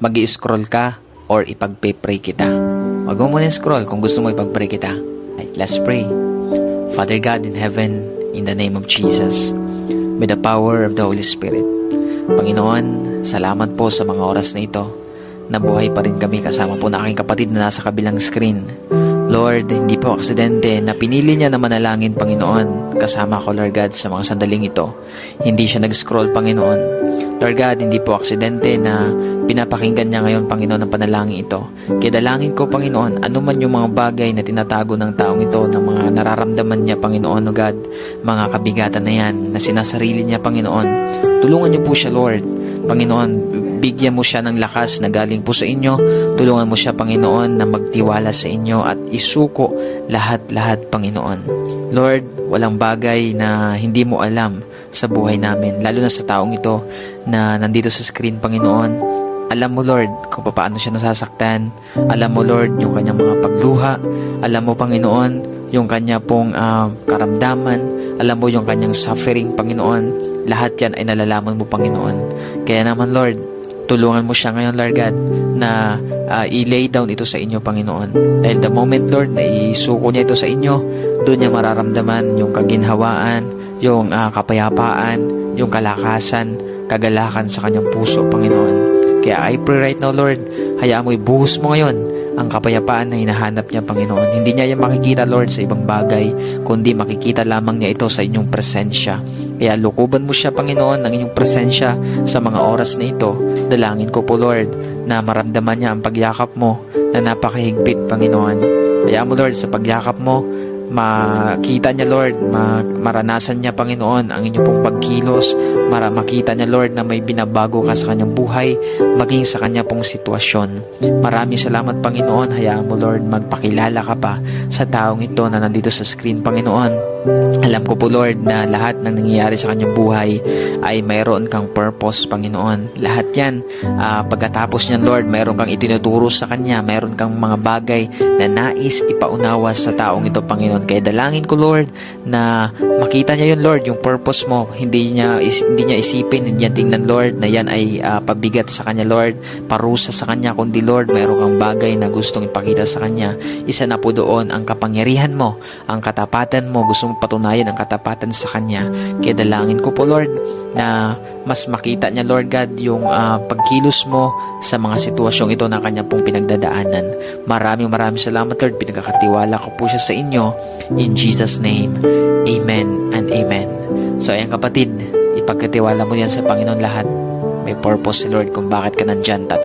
Mag-i-scroll ka or ipagpe-pray kita? Wag mo muna scroll kung gusto mo ipag-pray kita. Right, let's pray. Father God in heaven, in the name of Jesus, with the power of the Holy Spirit, Panginoon, salamat po sa mga oras na ito. Nabuhay pa rin kami kasama po na aking kapatid na nasa kabilang screen. Lord, hindi po aksidente na pinili niya na manalangin, Panginoon, kasama ko, Lord God, sa mga sandaling ito. Hindi siya nag-scroll, Panginoon. Lord God, hindi po aksidente na pinapakinggan niya ngayon, Panginoon, ang panalangin ito. Kaya dalangin ko, Panginoon, ano man yung mga bagay na tinatago ng taong ito, ng mga nararamdaman niya, Panginoon, O God, mga kabigatan na yan, na sinasarili niya, Panginoon. Tulungan niyo po siya, Lord. Panginoon, bigyan mo siya ng lakas na galing po sa inyo. Tulungan mo siya, Panginoon, na magtiwala sa inyo at isuko lahat-lahat, Panginoon. Lord, walang bagay na hindi mo alam sa buhay namin, lalo na sa taong ito na nandito sa screen, Panginoon. Alam mo, Lord, kung paano siya nasasaktan. Alam mo, Lord, yung kanyang mga pagluha. Alam mo, Panginoon, yung kanya pong karamdaman. Alam mo yung kanyang suffering, Panginoon. Lahat yan ay nalalaman mo, Panginoon. Kaya naman, Lord, tulungan mo siya ngayon, Lord God, na i-lay down ito sa inyo, Panginoon. Dahil the moment, Lord, na isuko niya ito sa inyo, doon niya mararamdaman yung kaginhawaan, yung kapayapaan, yung kalakasan, kagalakan sa kanyang puso, Panginoon. Kaya I pray right now, Lord, hayaan mo ibuhos mo ngayon ang kapayapaan na hinahanap niya, Panginoon. Hindi niya yan makikita, Lord, sa ibang bagay, kundi makikita lamang niya ito sa inyong presensya. Kaya lukuban mo siya, Panginoon, ng inyong presensya sa mga oras na ito. Dalangin ko po, Lord, na maramdaman niya ang pagyakap mo na napakahigpit, Panginoon. Kaya mo, Lord, sa pagyakap mo, makita niya, Lord, maranasan niya, Panginoon, ang inyong pong pagkilos, makita niya, Lord, na may binabago ka sa kanyang buhay, maging sa kanya pong sitwasyon. Maraming salamat, Panginoon. Hayaan mo, Lord, magpakilala ka pa sa taong ito na nandito sa screen, Panginoon. Alam ko po, Lord, na lahat ng nangyayari sa kanyang buhay ay mayroon kang purpose, Panginoon. Lahat yan, pagkatapos niyan, Lord, mayroon kang itinuturo sa kanya, mayroon kang mga bagay na nais ipaunawa sa taong ito, Panginoon. Kaya dalangin ko, Lord, na makita niya yun, Lord, yung purpose mo. Hindi niya isipin, hindi niya tingnan, Lord, na yan ay pabigat sa kanya, Lord, parusa sa kanya, kundi, Lord, mayroon kang bagay na gustong ipakita sa kanya. Isa na po doon ang kapangyarihan mo, ang katapatan mo, gustong patunayan ang katapatan sa kanya. Kaya dalangin ko po, Lord, na mas makita niya, Lord God, yung pagkilos mo sa mga sitwasyong ito na kanya pong pinagdadaanan. Maraming salamat, Lord. Pinagkakatiwala ko po siya sa inyo. In Jesus' name, Amen and Amen. So, ayan kapatid, ipagkatiwala mo yan sa Panginoon lahat. May purpose si Lord kung bakit ka nandyan.